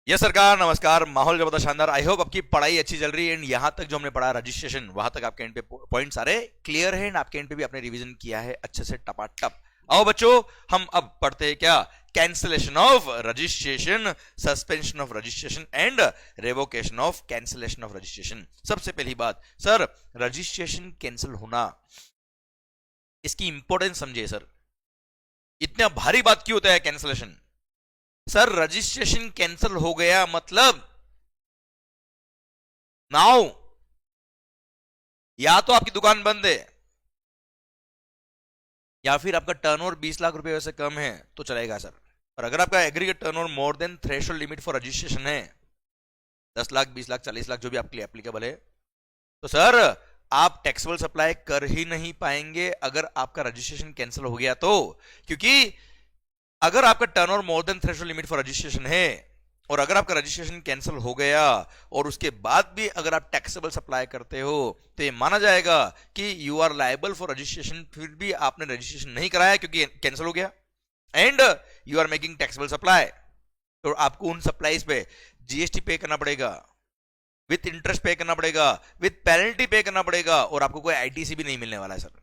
Yes सरकार, नमस्कार। माहौल जो बता शानदार। आई होप आपकी पढ़ाई अच्छी चल रही है एंड यहां तक जो हमने पढ़ा रजिस्ट्रेशन, वहां तक आपके एंड पे पॉइंट सारे क्लियर है एंड आपके एंड पे भी आपने रिवीजन किया है अच्छे से टपाटप। आओ बच्चों, हम अब पढ़ते हैं क्या, cancellation of registration, suspension of registration and revocation of cancellation of registration. सबसे पहली बात सर, रजिस्ट्रेशन कैंसिल होना, इसकी इंपॉर्टेंस समझिए सर। इतना भारी बात क्यों होता है कैंसिलेशन? सर रजिस्ट्रेशन कैंसिल हो गया मतलब नाउ या तो आपकी दुकान बंद है या फिर आपका टर्नओवर 20 लाख रुपए से कम है तो चलेगा सर। और अगर आपका aggregate turnover more than threshold limit for registration है 10 लाख 20 लाख 40 लाख जो भी आपके लिए एप्लीकेबल है, तो सर आप टैक्सेबल सप्लाई कर ही नहीं पाएंगे अगर आपका रजिस्ट्रेशन कैंसिल हो गया तो। क्योंकि अगर आपका turnover more than threshold limit for registration है और अगर आपका रजिस्ट्रेशन कैंसिल हो गया और उसके बाद भी अगर आप टैक्सेबल सप्लाई करते हो तो ये माना जाएगा कि you are liable for registration, फिर भी आपने रजिस्ट्रेशन नहीं कराया क्योंकि कैंसिल हो गया and you are making taxable supply. तो आपको उन सप्लाईज पे जीएसटी पे करना पड़ेगा, विथ इंटरेस्ट पे करना पड़ेगा, विथ पेनल्टी पे करना पड़ेगा और आपको कोई आईटीसी भी नहीं मिलने वाला है सर,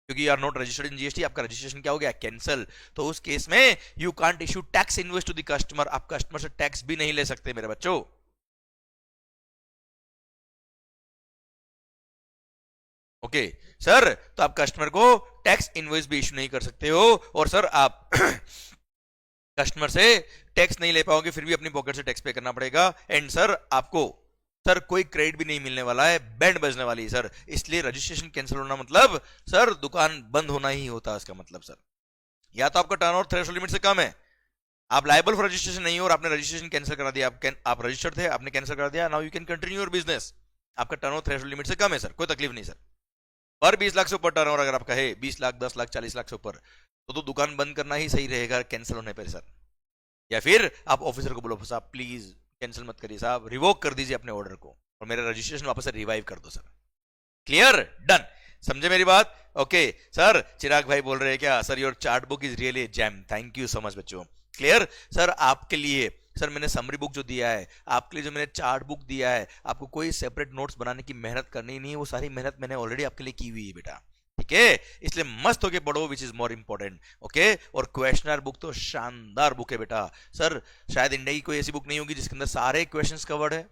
क्योंकि you are not registered in GST. आपका रजिस्ट्रेशन क्या हो गया, कैंसिल। तो उस केस में you can't issue tax invoice to the customer, आप कस्टमर से टैक्स भी नहीं ले सकते मेरे बच्चों। ओके सर, तो आप कस्टमर को टैक्स इनवॉइस भी इश्यू नहीं कर सकते हो और सर आप कस्टमर से टैक्स नहीं ले पाओगे, फिर भी अपनी पॉकेट से टैक्स पे करना पड़ेगा एंड सर आपको सर कोई क्रेडिट भी नहीं मिलने वाला है, बैंड बजने वाली है सर। इसलिए रजिस्ट्रेशन कैंसिल होना मतलब सर दुकान बंद होना ही होता है इसका मतलब सर। या तो आपका टर्नओवर थ्रेशोल्ड लिमिट से कम है, आप लायबल फॉर रजिस्ट्रेशन नहीं हो और आपने रजिस्ट्रेशन कैंसिल करा दिया, आप रजिस्टर्ड थे आपने कैंसिल करा दिया, now you can continue your business. आपका टर्नओवर थ्रेशोल्ड लिमिट से कम है सर, कोई तकलीफ नहीं सर। पर 20 लाख से ऊपर टर्नओवर अगर आपका है 20 लाख 10 लाख 40 लाख से ऊपर तो दुकान बंद करना ही सही रहेगा कैंसिल होने पर सर। या फिर आप ऑफिसर को बोलो साहब प्लीज कैंसिल मत करिए साहब, रिवोक कर दीजिए अपने ऑर्डर को और मेरा रजिस्ट्रेशन वापस से रिवाइव कर दो सर। क्लियर, डन, समझे मेरी बात? ओके सर, चिराग भाई बोल रहे हैं क्या sir, your chart book is really jam, thank you so much बच्चों। क्लियर सर, आपके लिए सर मैंने समरी बुक जो दिया है, आपके लिए जो मैंने चार्ट बुक दिया है, आपको कोई सेपरेट नोट्स बनाने की मेहनत करनी नहीं है, वो सारी मेहनत मैंने ऑलरेडी आपके लिए की हुई है बेटा, ठीक है? इसलिए मस्त होके पढ़ो, which is more important. Okay, और क्वेश्चनर बुक तो शानदार बुक है बेटा सर, शायद इंडिया की कोई ऐसी बुक नहीं होगी जिसके अंदर सारे क्वेश्चंस कवर्ड है,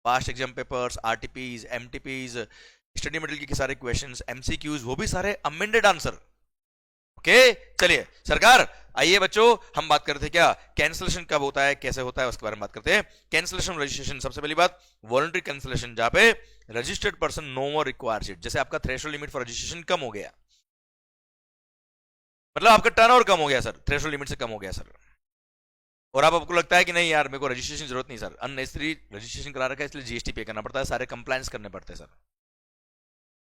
past exam papers, RTPs, MTPs, study material के सारे क्वेश्चंस, एमसीक्यूज, वो भी सारे अमेंडेड आंसर। ओके चलिए सरकार, आइए बच्चों हम बात करते हैं क्या, कैंसिलेशन कब होता है, कैसे होता है, उसके बारे में बात करते हैं। कैंसिलेशन रजिस्ट्रेशन, सबसे पहली बात वॉलंटरी कैंसिलेशन, जहां पे registered person no more requires it. जैसे आपका थ्रेशोल्ड लिमिट फॉर रजिस्ट्रेशन कम हो गया, मतलब आपका टर्नओवर कम हो गया सर, थ्रेशोल्ड लिमिट से कम हो गया सर, और अब आपको लगता है कि नहीं यार मेरे को रजिस्ट्रेशन जरूरत नहीं सर, अननेसेसरी रजिस्ट्रेशन करा रखा है इसलिए जीएसटी पे करना पड़ता है, सारे कंप्लायंस करने पड़ते हैं सर।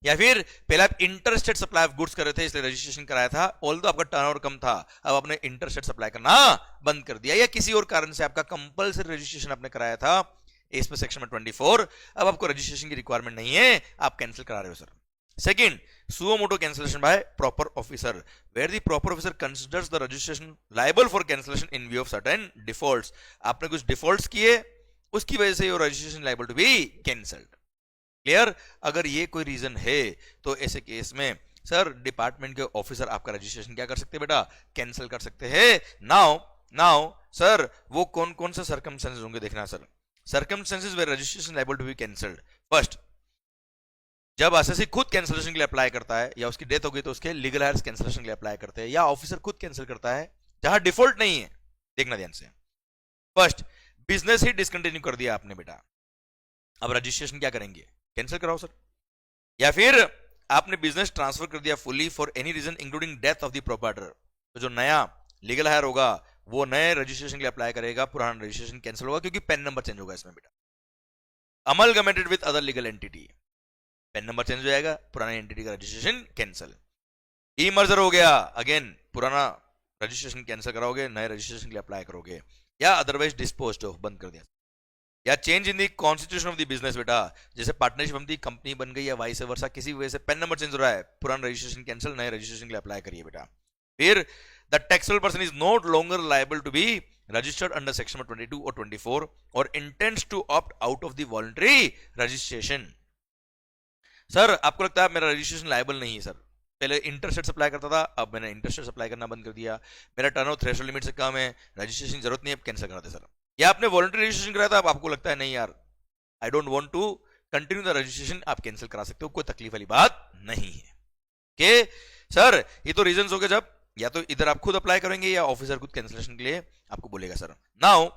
या फिर पहले आप इंटरस्टेट सप्लाई ऑफ गुड्स कर रहे थे इसलिए रजिस्ट्रेशन कराया था, ऑल्दो आपका टर्नओवर कम था, अब आपने इंटरस्टेट सप्लाई करना बंद कर दिया, या किसी और कारण से आपका कंपलसरी रजिस्ट्रेशन आपने कराया था इसमें सेक्शन में 24, अब आपको रजिस्ट्रेशन की रिक्वायरमेंट नहीं है, आप कैंसिल करा रहे हो sir. Second, suo moto cancellation by proper officer, where the proper officer considers the registration liable for cancellation in view of certain defaults. आपने कुछ डिफॉल्ट्स किए, उसकी वजह से your registration liable to be cancelled. Clear, अगर ये कोई reason है तो ऐसे केस में सर डिपार्टमेंट के ऑफिसर आपका रजिस्ट्रेशन क्या कर सकते हैं बेटा, कैंसिल कर सकते हैं। नाउ नाउ सर वो कौन कौन से सर्कमस्टेंसेस होंगे देखना sir, circumstances where registration liable to be cancelled. First, जब एसएससी खुद कैंसिलेशन के लिए अप्लाई करता है या उसकी डेथ हो गई तो उसके लीगल हायर्स कैंसिलेशन के लिए अप्लाई करते हैं, या ऑफिसर खुद कैंसिल करता है जहां डिफॉल्ट नहीं है। देखना ध्यान से, फर्स्ट बिजनेस ही डिसकंटिन्यू कर दिया आपने बेटा, अब रजिस्ट्रेशन क्या करेंगे, कैंसिल कराओ सर। या फिर आपने बिजनेस ट्रांसफर कर दिया fully for any reason including death of the proprietor, तो जो नया लीगल हायर होगा वो नए रजिस्ट्रेशन के लिए अप्लाई करेगा, पुराना रजिस्ट्रेशन कैंसिल होगा क्योंकि पेन नंबर चेंज होगा इसमें बेटा। Amalgamated with other legal entity, PAN number change हो जाएगा, पुरानी एंटिटी का रजिस्ट्रेशन कैंसिल। ई मर्जर हो गया, अगेन पुराना रजिस्ट्रेशन कैंसिल कराओगे, नए रजिस्ट्रेशन के लिए अप्लाई करोगे, या अदरवाइज डिस्पोज्ड ऑफ, बंद कर दिया। या change in the constitution of the business बेटा, जैसे पार्टनरशिप हम दी कंपनी बन गई या वाइस वर्सा, किसी वजह से पेन नंबर चेंज हो रहा है, पुराना रजिस्ट्रेशन कैंसिल, नए रजिस्ट्रेशन के लिए अप्लाई करिए बेटा। फिर the taxable person is not longer liable to be registered under section 22 और 24 और intends to opt out of the voluntary registration. Sir आपको लगता है मेरा रजिस्ट्रेशन लायबल नहीं है सर, पहले इंटरेस्ट सप्लाई करता था, अब मैंने इंटरेस्ट सप्लाई करना बंद कर दिया, मेरा टर्नओवर थ्रेशोल्ड लिमिट से कम है, रजिस्ट्रेशन की जरूरत नहीं है, कैंसिल करा दे सर। या आपने वॉलंटरी रजिस्ट्रेशन कराया था, अब आपको लगता है नहीं यार I don't want to continue the registration, आप कैंसिल करा सकते हो, कोई तकलीफ वाली बात नहीं है। के सर ये तो रीजंस हो गए, जब या तो इधर आप खुद अप्लाई करेंगे या ऑफिसर खुद कैंसिलेशन के लिए आपको बोलेगा सर। नाउ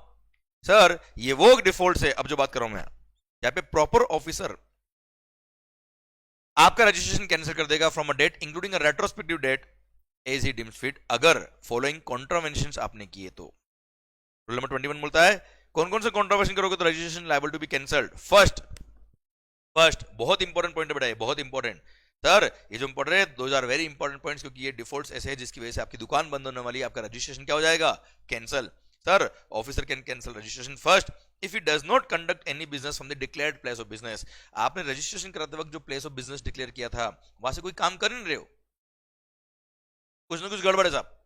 सर ये वो डिफॉल्ट से अब जो बात कर रहा हूं मैं, यहाँ पे प्रॉपर ऑफिसर आपका रजिस्ट्रेशन कैंसिल कर देगा from a date including a retrospective date as he deems fit, अगर फॉलोइंग कॉन्ट्रावेंशंस आपने किए तो। रूल नंबर 21 बोलता है कौन कौन से कॉन्ट्रावेंशन करोगे तो registration liable to be cancelled. First बहुत इंपॉर्टेंट पॉइंट है बेटा, बहुत इंपॉर्टेंट सर, ये जो इंपॉर्टेंट है those are very important points, क्योंकि ये डिफॉल्ट्स ऐसे है जिसकी वजह से आपकी दुकान बंद होने वाली है, आपका रजिस्ट्रेशन क्या हो जाएगा cancel. Sir officer can cancel registration first if it does not conduct any business from the declared place of business. आपने रजिस्ट्रेशन कराते वक्त जो प्लेस ऑफ बिजनेस डिक्लेयर किया था वहां से कोई काम कर नहीं रहे हो, कुछ ना कुछ गड़बड़ है साहब।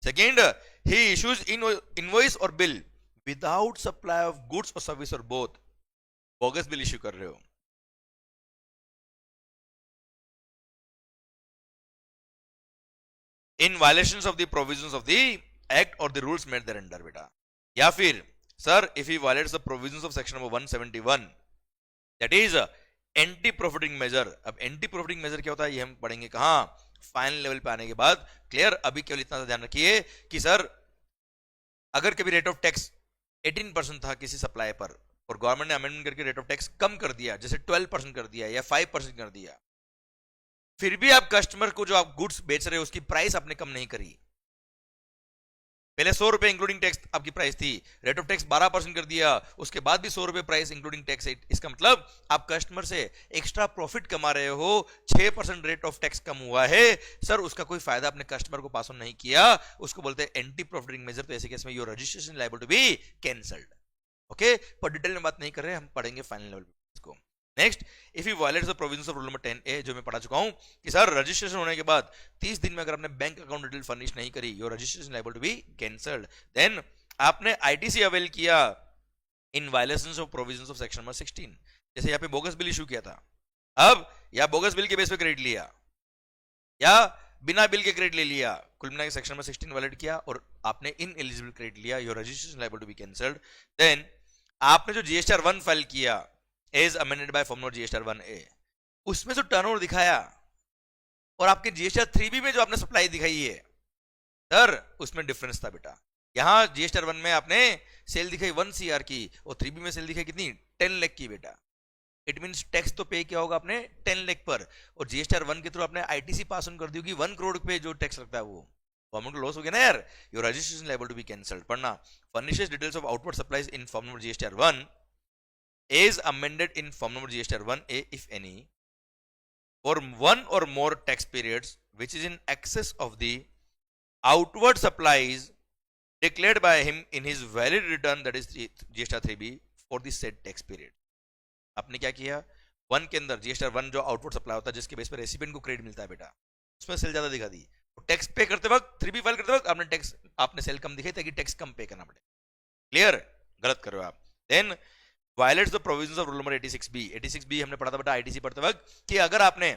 सेकेंड, ही इश्यूज इनवॉइस और bill without supply of goods और सर्विस और बोथ, बोगस बिल इश्यू कर रहे हो। In violations of the provisions of the act और the rules made thereunder बेटा। या फिर sir if he violates the provisions of section number 171 that is anti profiting measure. अब anti profiting measure क्या होता है ये हम पढ़ेंगे कहां, फाइनल लेवल पे आने के बाद। क्लियर, अभी केवल इतना ध्यान रखिए कि सर अगर कभी रेट ऑफ टैक्स 18% था किसी सप्लाई पर और गवर्नमेंट ने अमेंडमेंट करके रेट ऑफ टैक्स कम कर दिया, जैसे 12% कर दिया या 5% कर दिया, फिर भी आप कस्टमर को जो आप गुड्स बेच रहे हो उसकी प्राइस आपने कम नहीं करी, पहले 100 रुपए इंक्लूडिंग टैक्स आपकी प्राइस थी, रेट ऑफ टैक्स 12% कर दिया, उसके बाद भी 100 रुपए प्राइस इंक्लूडिंग टैक्स। इसका मतलब आप कस्टमर से एक्स्ट्रा प्रॉफिट कमा रहे हो, 6% रेट ऑफ टैक्स कम हुआ है सर, उसका कोई फायदा अपने कस्टमर को पास ऑन नहीं किया, उसको बोलते हैं एंटी प्रॉफिटिंग मेजर। तो ऐसे केस में your registration liable to be cancelled. Okay, पर डिटेल में बात नहीं कर रहे, हम पढ़ेंगे फाइनल लेवल पे इसको। Next, if you violets the provisions of rule number 10A जो मैं पढ़ा चुका हूं कि सर रजिस्ट्रेशन होने के बाद 30 दिन में अगर आपने बैंक अकाउंट डिटेल फर्निश नहीं करी, your registration liable to be cancelled. Then आपने आईटीसी अवेल किया in violations of provisions of section number 16, जैसे यहाँ पे बोगस बिल इशू किया था, अब या बोगस बिल के बेस पे क्रेडिट लिया या बिना बिल के क्रेडिट ले लिया, कुल मिला के सेक्शन नंबर 16 वायलेट किया और आपने इन एलिजिबल क्रेडिट लिया, your registration liable to be cancelled. Then आपने जो जीएसटीआर 1 फाइल किया as amended by form note GSTR 1A, उसमें जो टर्नओवर दिखाया और आपके जीएसटीआर 3B में जो आपने सप्लाई दिखाई है सर उसमें डिफरेंस था बेटा। यहां जीएसटीआर 1 में आपने सेल दिखाई 1 CR की और 3B में सेल दिखाई कितनी 10 लाख की बेटा। इट मींस टैक्स तो पे किया होगा आपने 10 लाख पर और जीएसटीआर 1 के थ्रू आपने आईटीसी पास ऑन कर दी होगी 1 करोड़ पे जो टैक्स लगता है वो गवर्नमेंट को लॉस हो गया ना यार। Your registration liable to be cancelled. पढ़ना, furnishes details of outward supplies in form number GSTR 1 is amended in form number GSTR 1A if any for one or more tax periods which is in excess of the outward supplies declared by him in his valid return that is GSTR 3B for the said tax period। आपने क्या किया, 1 के अंदर GSTR 1 जो outward supply होता है जिसके base पर रेसिपिएंट को क्रेडिट मिलता है बेटा, उसमें सेल ज्यादा दिखा दी, टैक्स पे करते वक्त 3B फाइल करते वक्त आपने सेल कम दिखाई ताकि टैक्स कम पे करना पड़े। क्लियर, गलत कर रहे हो आप। Then violates the provisions of rule number 86B। 86B हमने पढ़ा था बेटा आईटीसी पढ़ते वक्त कि अगर आपने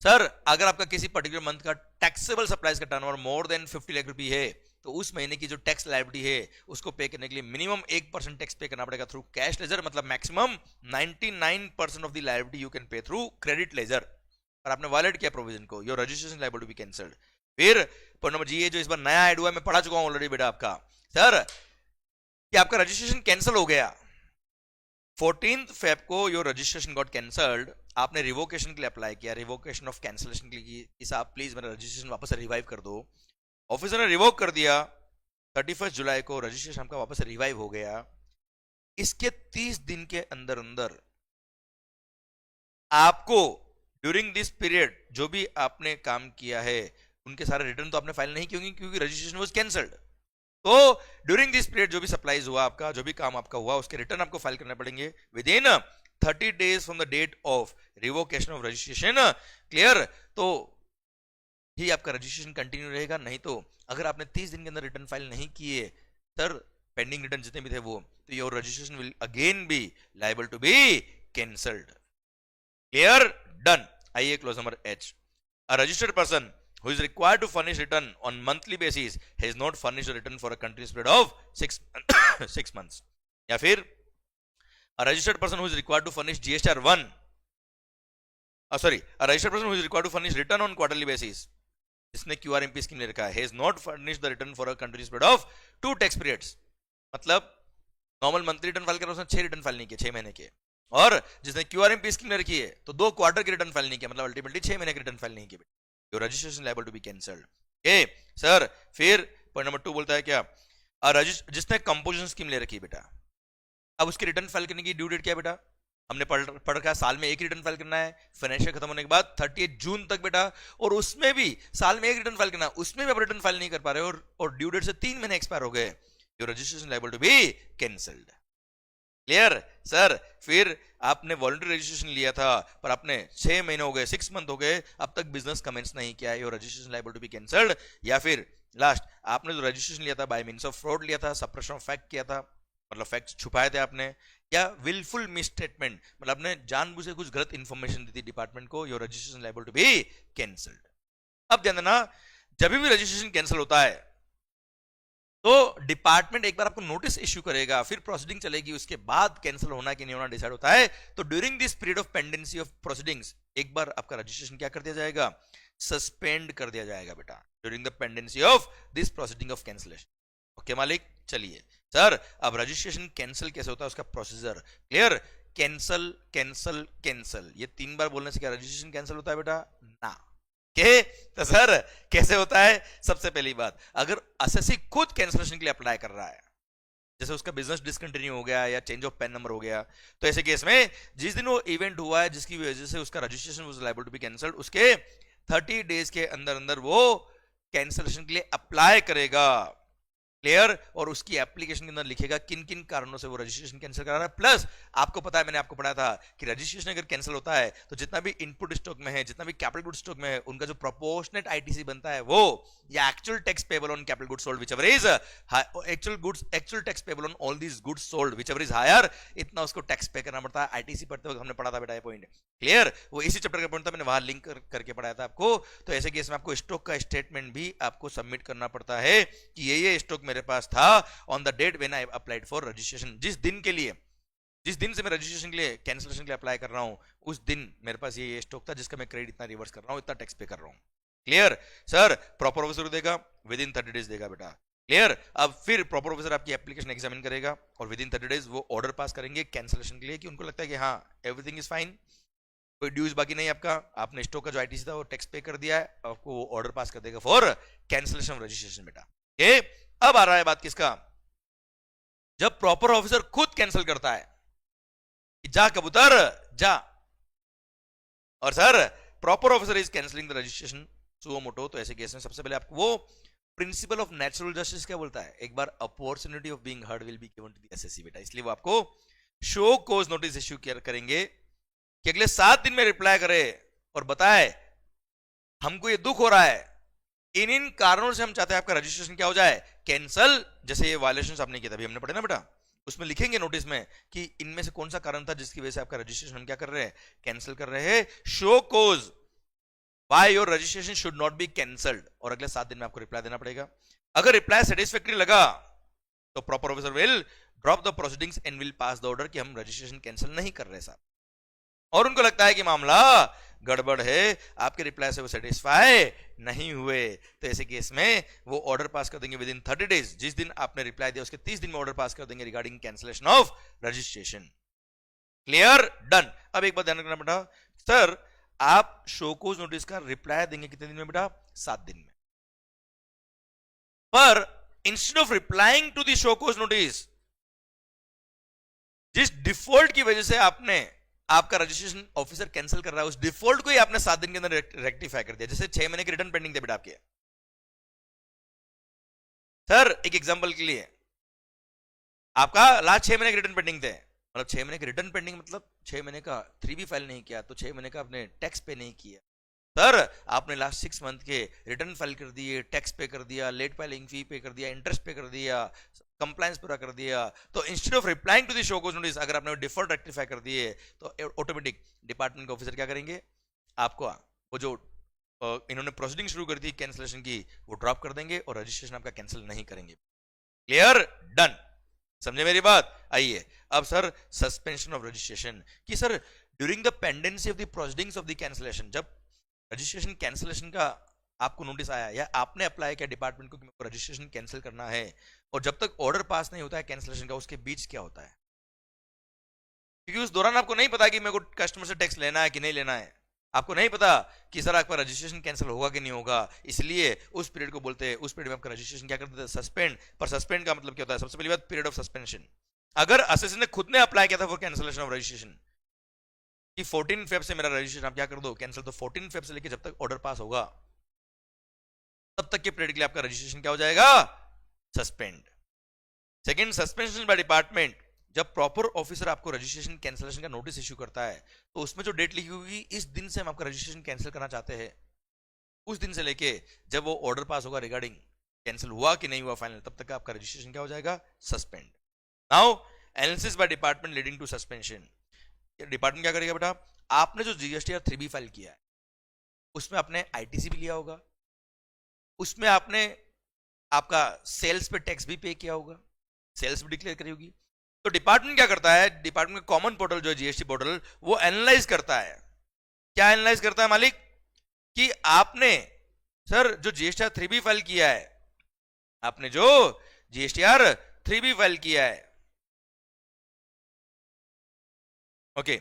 सर अगर आपका किसी पर्टिकुलर मंथ का टैक्सेबल सप्लाईज का टर्नओवर मोर देन 50 लाख रुपए है तो उस महीने की जो टैक्स लायबिलिटी है उसको पे करने के लिए मिनिमम 1% टैक्स पे करना पड़ेगा थ्रू कैश लेजर, मतलब maximum 99% of the liability you can pay through credit ledger. और आपने वायलेट किया प्रोविजन को, your registration liable to be cancelled. फिर पॉइंट नंबर G जो इस बार नया ऐड हुआ है, मैं पढ़ा चुका हूं ऑलरेडी बेटा आपका, सर कि आपका रजिस्ट्रेशन कैंसिल हो गया 14th Feb को योर रजिस्ट्रेशन गॉट कैंसल्ड, आपने रिवोकेशन के लिए अप्लाई किया, रिवोकेशन ऑफ कैंसिलेशन के लिए कि साहब प्लीज मेरा रजिस्ट्रेशन वापस से रिवाइव कर दो। ऑफिसर ने रिवोक कर दिया, 31 जुलाई को रजिस्ट्रेशन आपका वापस से रिवाइव हो गया। इसके 30 दिन के अंदर अंदर आपको ड्यूरिंग दिस पीरियड जो भी आपने काम किया है उनके सारे रिटर्न तो आपने फाइल नहीं किए क्योंकि रजिस्ट्रेशन वाज कैंसल्ड। तो ड्यूरिंग दिस पीरियड जो भी सप्लाईज हुआ आपका, जो भी काम आपका हुआ उसके रिटर्न आपको फाइल करने पड़ेंगे within 30 days from the date of revocation of registration. Clear, तो ही आपका रजिस्ट्रेशन कंटिन्यू रहेगा। नहीं तो अगर आपने 30 दिन के अंदर रिटर्न फाइल नहीं किए सर, पेंडिंग रिटर्न जितने भी थे वो, तो your registration will again be liable to be cancelled. Clear? Done. आइए clause number H. A registered person who is required to furnish return on monthly basis has not furnished a return for a continuous period of 6 months. या फिर a registered person who is required to furnish GSTR 1 a registered person who is required to furnish return on quarterly basis, जिसने QRMP scheme ले रखा है, has not furnished the return for a continuous period of 2 tax periods. मतलब normal monthly return file कर रहा है, उसने 6 return file नहीं किए 6 महीने के, और जिसने QRMP स्कीम ले रखी है तो 2 क्वार्टर के रिटर्न फाइल नहीं किया, मतलब अल्टीमेटली 6 महीने के रिटर्न फाइल नहीं किए, your registration liable to be cancelled. ए सर, फिर पॉइंट नंबर 2 बोलता है क्या, जिसने कंपोजिशन स्कीम ले रखी है बेटा, अब उसकी रिटर्न फाइल करने की ड्यू डेट क्या है बेटा, हमने पढ़ रखा है साल में एक रिटर्न फाइल करना है, फाइनेंशियल खत्म होने के बाद 30 जून तक बेटा, और उसमें भी साल में एक रिटर्न फाइल करना, उसमें भी आप रिटर्न फाइल नहीं कर पा रहे हो और ड्यू डेट से 3 महीने एक्सपायर हो गए, your registration liable to be cancelled. Clear sir? फिर आपने वॉलंटरी रजिस्ट्रेशन लिया था पर आपने 6 महीने हो गए, 6 मंथ हो गए, अब तक बिजनेस कमेंस नहीं किया, your registration liable to be cancelled. या फिर लास्ट, आपने जो रजिस्ट्रेशन लिया था बाय मींस ऑफ फ्रॉड लिया था, सप्रेशन ऑफ फैक्ट किया था, मतलब फैक्ट्स छुपाए थे आपने, या विलफुल मिसस्टेटमेंट, मतलब आपने जानबूझ के कुछ गलत इंफॉर्मेशन दी थी डिपार्टमेंट को, your registration liable to be cancelled. अब ध्यान देना, जब भी रजिस्ट्रेशन कैंसिल होता है तो डिपार्टमेंट एक बार आपको नोटिस इश्यू करेगा, फिर प्रोसीडिंग चलेगी, उसके बाद कैंसिल होना कि नहीं होना डिसाइड होता है। तो during this period of pendency of proceedings एक बार आपका रजिस्ट्रेशन क्या कर दिया जाएगा, सस्पेंड कर दिया जाएगा बेटा, during the pendency of this proceeding of cancellation. Okay मालिक, चलिए सर, अब रजिस्ट्रेशन कैंसिल कैसे होता है उसका procedure clear. Cancel cancel cancel, ये 3 बार बोलने से क्या रजिस्ट्रेशन कैंसिल होता है बेटा? ना। के तो सर कैसे होता है? सबसे पहली बात, अगर असेसी खुद कैंसिलेशन के लिए अप्लाई कर रहा है, जैसे उसका बिजनेस डिसकंटिन्यू हो गया या चेंज ऑफ पैन नंबर हो गया, तो ऐसे केस में जिस दिन वो इवेंट हुआ है जिसकी वजह से उसका registration was liable to be cancelled, उसके 30 डेज के अंदर अंदर वो कैंसिलेशन के लिए अप्लाई करेगा। क्लियर? और उसकी एप्लीकेशन के अंदर लिखेगा किन किन कारणों से वो रजिस्ट्रेशन कैंसिल करा रहा है। प्लस आपको पता है, मैंने आपको पढ़ाया था कि रजिस्ट्रेशन अगर कैंसिल होता है तो जितना भी इनपुट स्टॉक में है, जितना भी कैपिटल गुड स्टॉक में है, उनका जो प्रोपोर्शनेट आईटीसी बनता है वो, या actual tax payable on capital goods sold whichever is actual tax payable on all these goods sold whichever is higher, इतना उसको टैक्स पे करना पड़ता है। आईटीसी पढ़ते वक्त हमने पढ़ा था बेटा ये पॉइंट। क्लियर? वो इसी चैप्टर का पॉइंट था, मैंने वहां लिंक करके पढ़ाया था आपको। तो ऐसे केस में आपको स्टॉक का स्टेटमेंट भी आपको सबमिट करना पड़ता है कि ये स्टॉक मेरे पास था on the date when I applied for registration. जिस दिन से मैं रजिस्ट्रेशन के लिए कैंसिलेशन के लिए अप्लाई कर रहा हूं, उस दिन मेरे पास ये स्टॉक था जिसका मैं क्रेडिट इतना रिवर्स कर रहा हूं, इतना टैक्स पे कर रहा हूं। Clear sir? प्रॉपर ऑफिसर देगा, विद इन 30 डेज देगा बेटा। क्लियर? अब फिर प्रॉपर ऑफिसर आपकी एप्लीकेशन एग्जामिन करेगा और विद इन 30 डेज वो ऑर्डर पास करेंगे कैंसिलेशन के लिए, कि उनको लगता है कि हाँ एवरीथिंग इज फाइन, कोई ड्यूज बाकी नहीं आपका, आपने स्टॉक का जो आईटीसी था वो टैक्स पे कर दिया है, आपको वो ऑर्डर पास कर देगा फॉर कैंसिलेशन ऑफ रजिस्ट्रेशन बेटा। ओके, अब आ रहा है बात किसका, जब प्रॉपर ऑफिसर खुद कैंसिल करता है, जा कबूतर जा, और sir proper officer is cancelling the registration suo motu, तो ऐसे केस में सबसे पहले आपको वो प्रिंसिपल ऑफ नेचुरल जस्टिस क्या बोलता है, एक बार opportunity of being heard will be given to the assessee बेटा, इसलिए वो आपको शो कोज नोटिस इश्यू करेंगे कि अगले 7 दिन में रिप्लाई करे और बताए हमको ये दुख हो रहा है, इन कारणों से हम चाहते हैं आपका रजिस्ट्रेशन क्या हो जाए, कैंसल। जैसे ये वायलेशंस आपने किया था, अभी हमने पढ़े ना बेटा, उसमें लिखेंगे नोटिस में कि इनमें से कौन सा कारण था जिसकी वजह से आपका रजिस्ट्रेशन हम क्या कर रहे हैं, कैंसिल कर रहे हैं। Show cause why your registration should not be cancelled, और अगले 7 दिन में आपको रिप्लाई देना पड़ेगा। अगर रिप्लाई सेटिस्फैक्टरी लगा तो proper officer will drop the proceedings and will pass the order कि हम रजिस्ट्रेशन कैंसिल नहीं कर रहे साहब, और उनको लगता है कि मामला गड़बड़ है, आपके रिप्लाई से वो सेटिस्फाई नहीं हुए, तो ऐसे केस में वो ऑर्डर पास कर देंगे विद इन 30 डेज, जिस दिन आपने रिप्लाई दिया उसके 30 दिन में ऑर्डर पास कर देंगे regarding cancellation of registration. Clear? Done. अब एक बात ध्यान रखना बेटा, सर आप शोकोज नोटिस का रिप्लाई देंगे कितने दिन में बेटा, 7 दिन में, पर instead of replying to the show cause notice, जिस डिफॉल्ट की वजह से आपने आपका रजिस्ट्रेशन ऑफिसर कैंसिल कर रहा है, उस डिफॉल्ट को ही आपने 7 दिन के अंदर रेक्टिफाई कर दिया। जैसे 6 महीने के रिटर्न पेंडिंग थे बेटा आपके, सर एक एग्जांपल के लिए आपका लास्ट 6 महीने के रिटर्न पेंडिंग थे, मतलब 6 महीने के रिटर्न पेंडिंग मतलब 6 महीने का 3B फाइल नहीं किया, तो 6 महीने का आपने टैक्स पे नहीं किया, सर आपने लास्ट 6 मंथ के रिटर्न फाइल कर दिए, टैक्स पे कर दिया, लेट फाइलिंग फी पे कर दिया, इंटरेस्ट पे कर दिया, कंप्लायंस पूरा कर दिया, तो instead of replying to the show cause notice अगर आपने डिफॉल्ट रेक्टिफाई कर दिए तो ऑटोमेटिक डिपार्टमेंट के ऑफिसर क्या करेंगे, आपको वो जो इन्होंने प्रोसीडिंग शुरू कर दी कैंसिलेशन की वो ड्रॉप कर देंगे और रजिस्ट्रेशन आपका कैंसिल नहीं करेंगे। क्लियर, डन, समझे मेरी बात। आइए अब सर सस्पेंशन ऑफ रजिस्ट्रेशन कि sir during the pendency of the proceedings of the cancellation, जब रजिस्ट्रेशन कैंसिलेशन का आपको नोटिस आया या आपने अप्लाई किया डिपार्टमेंट को कि मेरे को रजिस्ट्रेशन कैंसिल करना है, और जब तक ऑर्डर पास नहीं होता है कैंसिलेशन का, उसके बीच क्या होता है, क्योंकि उस दौरान आपको नहीं पता कि मेरे को कस्टमर से टैक्स लेना है कि नहीं लेना है, आपको नहीं पता कि सर आपका रजिस्ट्रेशन कैंसिल होगा कि नहीं होगा, इसलिए उस पीरियड को बोलते हैं, उस पीरियड में आपका रजिस्ट्रेशन क्या करते हैं, सस्पेंड। पर सस्पेंड का मतलब क्या होता है, सबसे पहली बात पीरियड ऑफ सस्पेंशन। अगर असेसन ने खुद ने अप्लाई किया था फॉर कैंसिलेशन ऑफ रजिस्ट्रेशन कि 14 फेब से मेरा रजिस्ट्रेशन आप क्या कर दो कैंसिल, तो 14 फेब से लेकर जब तक ऑर्डर पास होगा तब तक के पीरियड के लिए आपका रजिस्ट्रेशन क्या हो जाएगा, suspend. Second, suspension by department, जब प्रॉपर ऑफिसर आपको रजिस्ट्रेशन कैंसिलेशन का नोटिस इश्यू करता है तो उसमें जो डेट लिखी होगी इस दिन से हम आपका रजिस्ट्रेशन कैंसिल करना चाहते हैं, उस दिन से लेके जब वो ऑर्डर पास होगा रिगार्डिंग कैंसिल हुआ कि नहीं हुआ फाइनल, तब तक आपका रजिस्ट्रेशन क्या हो जाएगा, suspend. Now analysis by department leading to suspension, department क्या करेगा बेटा, आपने जो जीएसटीआर 3B फाइल किया है उसमें आपने आईटीसी भी लिया होगा, उसमें आपने आपका सेल्स पे टैक्स भी पे किया होगा, सेल्स भी डिक्लेयर करी होगी, तो डिपार्टमेंट क्या करता है, डिपार्टमेंट का कॉमन पोर्टल जो है जीएसटी पोर्टल, वो एनालाइज करता है। क्या एनालाइज करता है मालिक, कि आपने सर जो जीएसटीआर 3B फाइल किया है, आपने जो जीएसटीआर 3B फाइल किया है, ओके,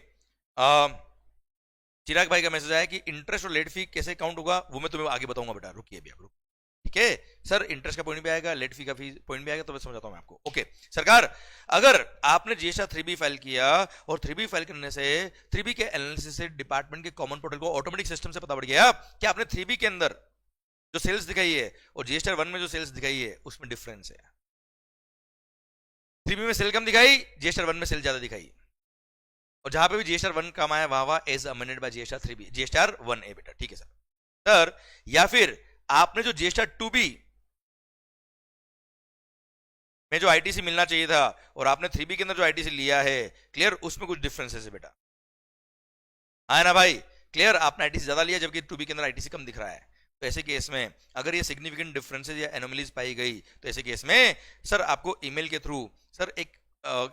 चिराग भाई का मैसेज आया कि इंटरेस्ट और लेट फी कैसे काउंट होगा, वो मैं तुम्हें आगे बताऊंगा बेटा, रुकिए अभी आप, ठीक है सर, इंटरेस्ट का पॉइंट भी आएगा, लेट फी का पॉइंट भी आएगा, तो मैं समझाता हूं मैं आपको। ओके सरकार, अगर आपने जीएसटीआर 3B फाइल किया और 3B फाइल करने से 3B के एनालिसिस से डिपार्टमेंट के कॉमन पोर्टल को ऑटोमेटिक सिस्टम से पता पड़ गया कि आपने 3B के अंदर जो सेल्स दिखाई है और जीएसटीआर 1 में जो सेल्स दिखाई है उसमें डिफरेंस है, 3B में सेल कम दिखाई, जीएसटीआर 1 में सेल ज्यादा दिखाई, और जहां पे भी जीएसटीआर 1 कम आया वहां as amended by GSTR 3B, GSTR 1A बेटा, ठीक है सर। या फिर आपने जो जीएसटीआर 2B में जो आईटीसी मिलना चाहिए था और आपने 3B के अंदर जो आईटीसी लिया है, क्लियर, उसमें कुछ डिफरेंसेस है बेटा, है ना भाई, क्लियर, आपने आईटीसी ज्यादा लिया जबकि 2B के अंदर आईटीसी कम दिख रहा है, तो ऐसे केस में अगर ये सिग्निफिकेंट डिफरेंसेस या एनोमलीज पाई गई तो ऐसे केस में सर आपको ईमेल के थ्रू सर एक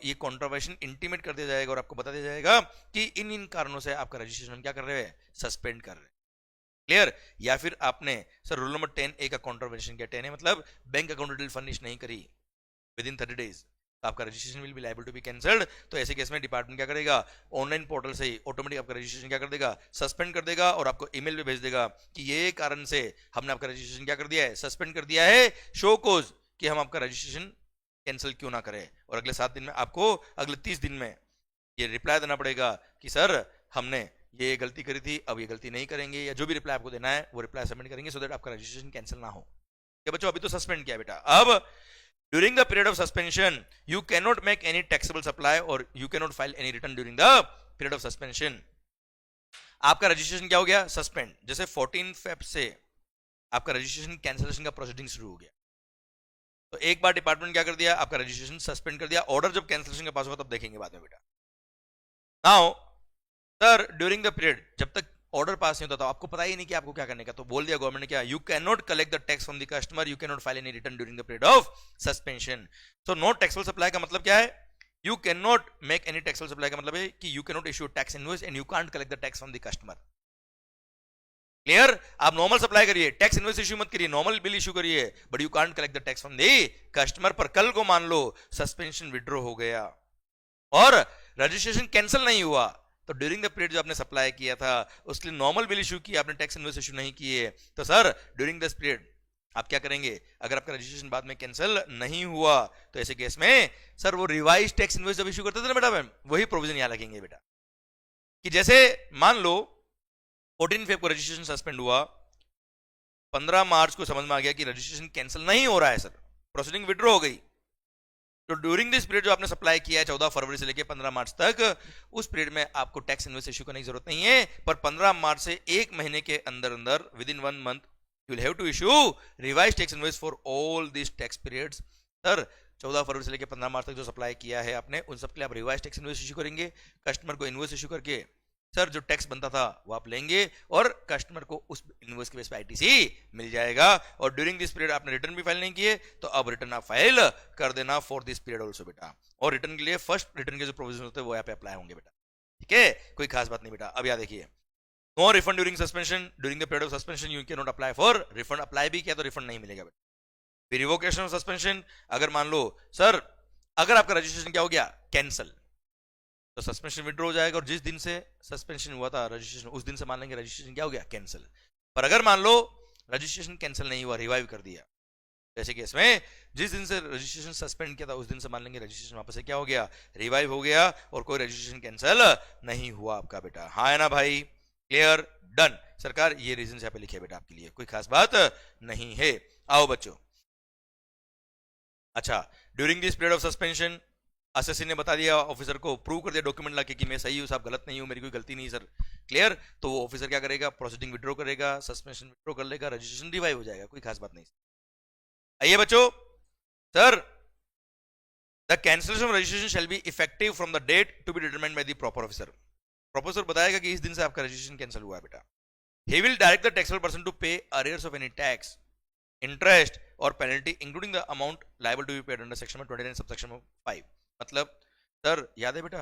ये कॉन्ट्रावर्शन इंटीमेट कर दिया जाएगा और आपको बता दिया जाएगा कि इन इन कारणों से आपका रजिस्ट्रेशन क्या कर रहे हैं, सस्पेंड कर रहे हैं, क्लियर। या फिर आपने सर रूल नंबर 10A का कॉन्ट्रावर्शन किया, 10A मतलब बैंक अकाउंट डिटेल फर्निश नहीं करी विद इन 30 डेज, तो आपका registration will be liable to be cancelled, तो ऐसे केस में डिपार्टमेंट क्या करेगा, ऑनलाइन पोर्टल से ही ऑटोमेटिक आपका रजिस्ट्रेशन क्या कर देगा, सस्पेंड कर देगा, और आपको ईमेल भी भेज देगा कि ये कारण से हमने आपका रजिस्ट्रेशन क्या कर दिया है, सस्पेंड कर दिया है, शो कोज कि हम आपका रजिस्ट्रेशन कैंसिल क्यों ना करें, और अगले 7 दिन में आपको अगले 30 दिन में ये रिप्लाई देना पड़ेगा कि सर हमने ये गलती करी थी, अब ये गलती नहीं करेंगे, या जो भी रिप्लाई आपको देना है वो रिप्लाई सबमिट करेंगे सो दैट आपका रजिस्ट्रेशन कैंसिल ना हो। क्या बच्चों, अभी तो सस्पेंड किया बेटा, अब during the period of suspension you can not make any taxable supply और you can not file any return during the period of suspension. आपका रजिस्ट्रेशन क्या हो गया, सस्पेंड, जैसे 14 फेब से आपका रजिस्ट्रेशन कैंसिलेशन का प्रोसीडिंग शुरू हो गया, तो एक बार डिपार्टमेंट क्या कर दिया, आपका रजिस्ट्रेशन सस्पेंड कर दिया, ऑर्डर जब कैंसिलेशन के पास होगा तब देखेंगे बाद में बेटा। Now sir during the period जब तक ऑर्डर पास नहीं होता था आपको पता ही नहीं कि आपको क्या करने का, तो बोल दिया गवर्नमेंट ने क्या, you can not collect the tax from the customer, you can not file any return during the period of suspension. So no taxable supply का मतलब क्या है, you can not make any taxable supply का मतलब है कि you can not issue tax invoice and you can't collect the tax from the customer. Clear, आप normal supply करिए, टैक्स इनवॉइस इश्यू मत करिए, नॉर्मल बिल इश्यू करिए, but you can't collect the tax from the customer. पर कल को मान लो suspension withdraw हो गया और रजिस्ट्रेशन कैंसिल नहीं हुआ, तो ड्यूरिंग द पीरियड जो आपने सप्लाई किया था उसके लिए नॉर्मल बिल इशू किया, आपने टैक्स इनवॉइस इशू नहीं किए, तो सर ड्यूरिंग दिस पीरियड आप क्या करेंगे, अगर आपका रजिस्ट्रेशन बाद में कैंसिल नहीं हुआ तो ऐसे केस में सर वो रिवाइज टैक्स इनवॉइस जब इशू करते थे ना बेटा, मैम वही प्रोविजन यहां लगेंगे बेटा, कि जैसे मान लो 14 फेब को रजिस्ट्रेशन सस्पेंड हुआ, 15 मार्च को समझ में आ गया कि रजिस्ट्रेशन कैंसिल नहीं हो रहा है सर, प्रोसीडिंग विड्रॉ हो गई, तो ड्यूरिंग दिस पीरियड जो आपने सप्लाई किया है 14 फरवरी से लेकर 15 मार्च तक, उस पीरियड में आपको टैक्स इनवॉइस इश्यू करने की जरूरत नहीं है, पर 15 मार्च से एक महीने के अंदर अंदर within 1 month you will have to issue revise tax invoice for all this tax periods. Sir 14 फरवरी से लेकर 15 मार्च तक जो सप्लाई किया है आपने, उन सब के लिए आप रिवाइज टैक्स इनवॉइस इश्यू करेंगे, कस्टमर को इनवॉइस इश्यू करके सर जो टैक्स बनता था वो आप लेंगे और कस्टमर को उस इनवॉइस के बेस पे आईटीसी मिल जाएगा। और ड्यूरिंग दिस पीरियड आपने रिटर्न भी फाइल नहीं किए तो अब रिटर्न आप फाइल कर देना फॉर दिस पीरियड ऑल्सो बेटा। और रिटर्न के लिए फर्स्ट रिटर्न के जो प्रोविजन होते हैं वो यहाँ पे अप्लाई होंगे बेटा, ठीक है, कोई खास बात नहीं बेटा। अब याद देखिए, no refund during suspension, during the period of suspension you can not apply for refund. Apply भी किया तो रिफंड नहीं मिलेगा बेटा। रिवोकेशन ऑफ सस्पेंशन, अगर मान लो सर अगर आपका रजिस्ट्रेशन क्या हो गया कैंसिल, तो सस्पेंशन विड्रॉ हो जाएगा और जिस दिन से सस्पेंशन हुआ था रजिस्ट्रेशन उस दिन से मान लेंगे रजिस्ट्रेशन क्या हो गया कैंसिल। पर अगर मान लो रजिस्ट्रेशन कैंसिल नहीं हुआ, रिवाइव कर दिया, जैसे कि इसमें जिस दिन से रजिस्ट्रेशन सस्पेंड किया था उस दिन से मान लेंगे रजिस्ट्रेशन वापस से क्या हो गया रिवाइव हो गया और कोई रजिस्ट्रेशन कैंसिल नहीं हुआ आपका बेटा। हाँ है ना भाई, क्लियर, डन। सरकार ये रीजन यहाँ पे लिखे बेटा आपके लिए, कोई खास बात नहीं है। आओ बच्चों, अच्छा during this period of suspension SSC ने बता दिया, ऑफिसर को प्रूव कर दिया डॉक्यूमेंट लाके कि मैं सही हूं साहब, गलत नहीं हूं, मेरी कोई गलती नहीं सर, क्लियर। तो वो ऑफिसर क्या करेगा, प्रोसीडिंग विड्रॉ करेगा, सस्पेंशन विड्रॉ कर लेगा, रजिस्ट्रेशन रिवाइव हो जाएगा, कोई खास बात नहीं। आइए बच्चों, sir the cancellation of registration shall be effective from the date to be determined by the proper officer. Professor बताएगा कि इस दिन से आपका रजिस्ट्रेशन कैंसिल हुआ है बेटा। He will direct the taxable person to pay arrears of any tax, interest और penalty including the amount liable to be paid under section 29 subsection 5। मतलब सर याद है बेटा,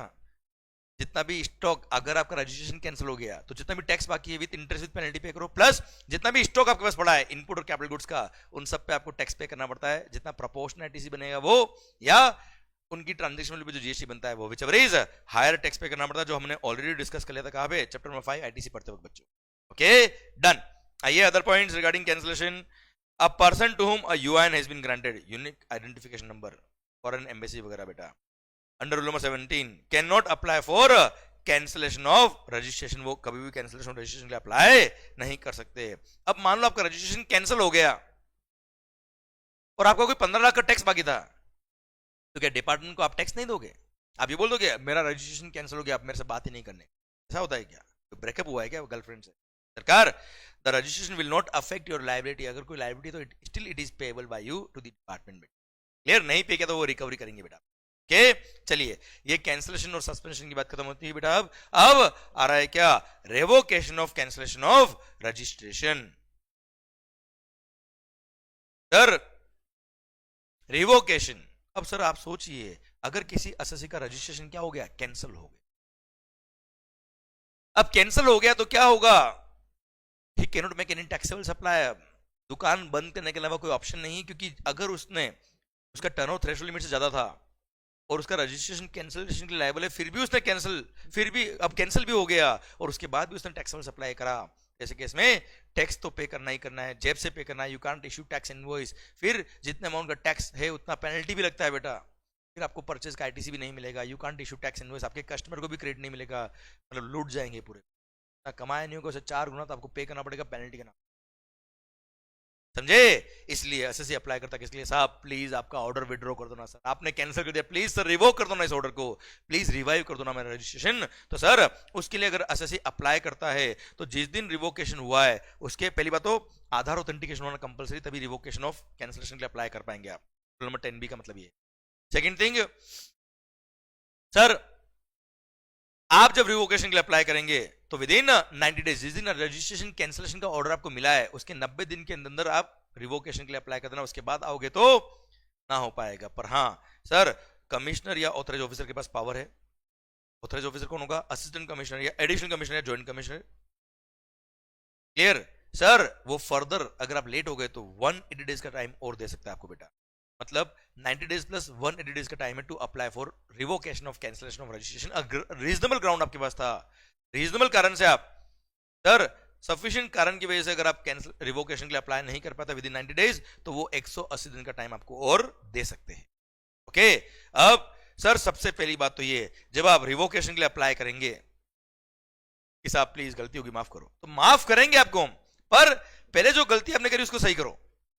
जितना भी स्टॉक अगर आपका रजिस्ट्रेशन कैंसिल हो गया तो जितना भी टैक्स बाकी है विद इंटरेस्ट विद पेनल्टी पे करो, प्लस जितना भी स्टॉक आपके पास पड़ा है इनपुट और कैपिटल गुड्स का, उन सब पे आपको टैक्स पे करना पड़ता है, जितना प्रोपोर्शनल आईटीसी बनेगा वो, या उनकी ट्रांजेक्शन पे जो जीएसटी बनता है वो, whichever is higher tax पे करना पड़ता है, जो हमने ऑलरेडी डिस्कस कर लिया था कहां पे, चैप्टर नंबर 5 आईटीसी पढ़ते वक्त बच्चों। Okay done. आइए other points regarding cancellation. A person to whom a UIN has been granted, unique identification number, foreign embassy वगैरह बेटा, under rule number 17 can not apply for cancellation of registration, वो कभी भी cancellation of registration के लिए apply नहीं कर सकते। अब मान लो आपका रजिस्ट्रेशन कैंसिल हो गया और आपका कोई 15 लाख का टैक्स बाकी था, तो क्या डिपार्टमेंट को आप टैक्स नहीं दोगे? आप ये बोल दोगे मेरा रजिस्ट्रेशन कैंसिल हो गया, आप मेरे से बात ही नहीं करने, ऐसा होता है क्या? तो ब्रेकअप हुआ है क्या गर्लफ्रेंड से? सरकार the registration will not affect your liability, अगर कोई लायबिलिटी तो still it is payable by you to the department. Clear, नहीं पे किया तो वो रिकवरी करेंगे बेटा। ओके चलिए, ये कैंसिलेशन और सस्पेंशन की बात खत्म होती है बेटा। अब आ रहा है क्या, revocation of cancellation of registration. Sir revocation, अब सर आप सोचिए अगर किसी एसएससी का रजिस्ट्रेशन क्या हो गया, कैंसिल हो गया। अब कैंसिल हो गया तो क्या होगा, he can not make any taxable supply, दुकान बंद करने के अलावा कोई ऑप्शन नहीं, क्योंकि अगर उसका टर्नओवर थ्रेशोल्ड लिमिट से ज्यादा था और उसका रजिस्ट्रेशन कैंसिलेशन के लिए लायबल है, फिर भी उसने फिर भी अब कैंसिल भी हो गया और उसके बाद भी उसने टैक्सेबल सप्लाई करा, जैसे केस में टैक्स तो पे करना ही करना है, जेब से पे करना है, you can't issue tax invoice, फिर जितने अमाउंट का टैक्स है उतना पेनल्टी भी लगता है बेटा, फिर आपको परचेज का आईटीसी भी नहीं मिलेगा, you can't issue tax invoice, आपके कस्टमर को भी क्रेडिट नहीं मिलेगा, मतलब लूट जाएंगे पूरे, कमाया नहीं होगा, 4 गुना तो आपको पे करना पड़ेगा पेनल्टी का नाम, समझे? इसलिए एसएससी अप्लाई करता किसके लिए, साहब प्लीज आपका ऑर्डर विड्रॉ कर दो ना सर, आपने कैंसिल कर दिया प्लीज सर रिवोक कर दो ना इस ऑर्डर को, प्लीज रिवाइव कर दो ना मेरा रजिस्ट्रेशन। तो सर उसके लिए अगर एसएससी अप्लाई करता है तो जिस दिन रिवोकेशन हुआ है उसके पहली बात तो आधार ऑथेंटिकेशन होना कंपलसरी, तभी रिवोकेशन ऑफ कैंसिलेशन के लिए अप्लाई कर पाएंगे आप, नंबर 10B का मतलब ये। सेकेंड थिंग, सर आप जब रिवोकेशन के लिए अप्लाई करेंगे तो विद इन 90 डेज, जिस दिन रजिस्ट्रेशन कैंसिलेशन का ऑर्डर आपको मिला है उसके 90 दिन के अंदर आप रिवोकेशन के लिए अप्लाई कर देना, उसके बाद आओगे तो ना हो पाएगा। पर हाँ सर कमिश्नर या ऑथराइज ऑफिसर के पास पावर है, ऑथराइज ऑफिसर कौन होगा, असिस्टेंट कमिश्नर या एडिशनल कमिश्नर या ज्वाइंट कमिश्नर। क्लियर सर, वो फर्दर अगर आप लेट हो गए तो 180 डेज का टाइम और दे सकता है आपको बेटा, मतलब 90 डेज प्लस 180 डेज का टाइम है to apply for revocation of cancellation of registration. Reasonable ground आपके पास था, रीजनेबल कारण से आप सर सफिशिएंट कारण की वजह से अगर आप कैंसिल रिवोकेशन के लिए अप्लाई नहीं कर पाता विद इन 90 डेज तो वो 180 दिन का टाइम आपको और दे सकते हैं। ओके अब सर सबसे पहली बात तो ये, जब आप रिवोकेशन के लिए अप्लाई करेंगे कि साहब प्लीज गलती होगी माफ करो, तो माफ करेंगे आपको, पर पहले जो गलती आपने करी उसको सही करो।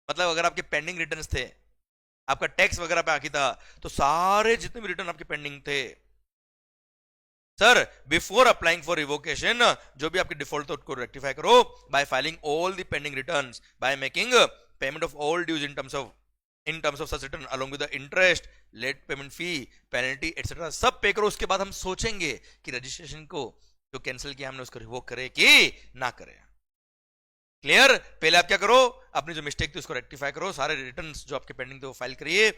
मतलब अगर आपके पेंडिंग रिटर्न्स थे, आपका टैक्स वगैरह पे बाकी था, तो सारे जितने भी रिटर्न आपके पेंडिंग थे sir, before applying for revocation, जो भी आपके डिफॉल्ट उसको रेक्टिफाई करो by filing all the pending returns, by making payment of all dues in terms of such return along with the interest, late payment fee, penalty etcetera, सब pay करो। उसके बाद हम सोचेंगे कि रजिस्ट्रेशन को जो कैंसिल किया हमने उसको रिवोक करे कि ना करे। क्लियर? पहले आप क्या करो, अपनी जो मिस्टेक थी उसको रेक्टिफाई करो, सारे रिटर्न्स जो आपके पेंडिंग थे वो फाइल करिए,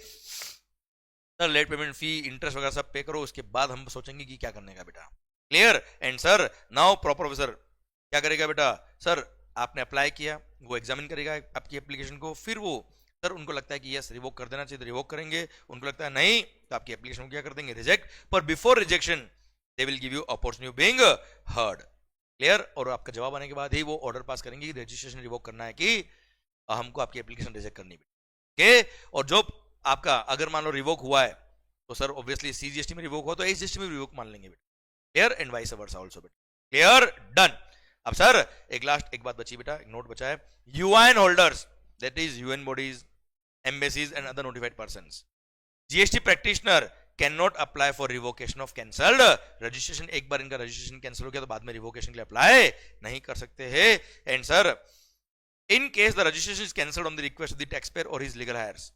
sir late payment fee, interest वगैरह सब पे करो, उसके बाद हम सोचेंगे कि क्या करने का बेटा। Clear? And sir now proper officer क्या करेगा बेटा, सर आपने अप्लाई किया, वो एग्जामिन करेगा आपकी एप्लीकेशन को, फिर वो सर उनको लगता है कि यस रिवोक कर देना चाहिए तो रिवोक करेंगे, उनको लगता है नहीं तो आपकी एप्लीकेशन को क्या कर देंगे, रिजेक्ट। पर before rejection they will give you opportunity being heard. Clear? और आपका जवाब आने के बाद ही वो ऑर्डर पास करेंगे कि रजिस्ट्रेशन रिवोक करना है कि हमको आपकी एप्लीकेशन रिजेक्ट करनी है। और जो आपका अगर मान लो रिवोक हुआ है तो सर ऑब्वियसली सीजीएसटी में रिवोक हो तो एसजीएसटी में रिवोक मान लेंगे बेटा। Clear? And vice versa also बेटा। क्लियर? डन। अब सर एक बात बची बेटा, एक नोट बचा है, UIN holders that is UN bodies, embassies and other notified persons, GST practitioner can not apply for revocation of cancelled registration. एक बार इनका रजिस्ट्रेशन कैंसिल हो गया तो बाद में रिवोकेशन के लिए अप्लाई नहीं कर सकते हैं। And sir in case the registration is cancelled on the request of the tax payer और his legal heirs,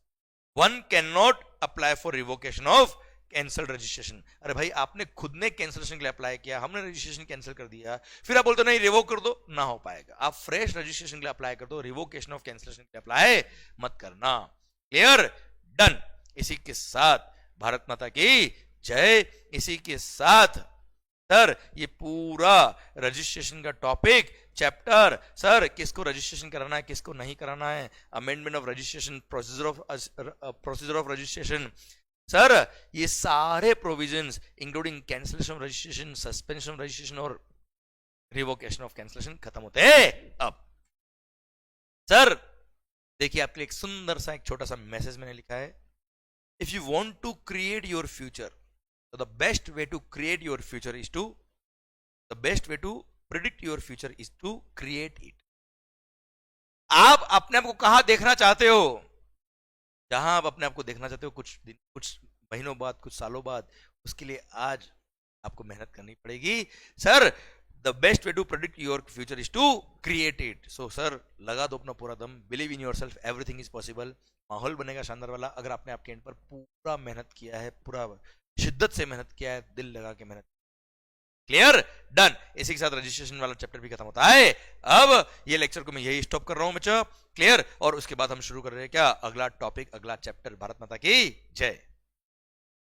one can not apply for revocation of cancel registration. अरे भाई आपने खुद ने कैंसिलेशन के लिए अप्लाई किया, हमने रजिस्ट्रेशन कैंसिल कर दिया, फिर आप बोलते नहीं रिवोक कर दो, ना हो पाएगा। आप फ्रेश रजिस्ट्रेशन के लिए अप्लाई कर दो, रिवोकेशन ऑफ कैंसिलेशन के लिए अप्लाई मत करना। क्लियर? डन। इसी के साथ भारत माता की जय। इसी के साथ सर ये पूरा रजिस्ट्रेशन का टॉपिक चैप्टर, सर किसको रजिस्ट्रेशन कराना है किसको नहीं कराना है, amendment of registration, procedure of registration, sir ये सारे provisions including cancellation of registration, suspension of registration और रिवोकेशन ऑफ कैंसिलेशन खत्म होते हैं। अब सर देखिए आपके लिए एक सुंदर सा एक छोटा सा मैसेज मैंने लिखा है, if you want to create your future, so the best way to create your future is to, the best way to predict your future is to create it। आप अपने आप को कहां देखना चाहते हो, जहां आप अपने आप को देखना चाहते हो कुछ दिन, कुछ महीनों बाद, कुछ सालों बाद, उसके लिए आज आपको मेहनत करनी पड़ेगी। Sir the best way to predict your future is to create it. So sir लगा दो अपना पूरा दम, believe in yourself, everything is possible. माहौल बनेगा शानदार वाला अगर आपने आपके एंड पर पूरा मेहनत किया है, पूरा शिद्दत से मेहनत किया है, दिल लगा के मेहनत। क्लियर? डन। इसी के साथ रजिस्ट्रेशन वाला चैप्टर भी खत्म होता है। अब ये लेक्चर को मैं यही स्टॉप कर रहा हूं बच्चा। क्लियर? और उसके बाद हम शुरू कर रहे हैं क्या, अगला टॉपिक, अगला चैप्टर। भारत माता की जय।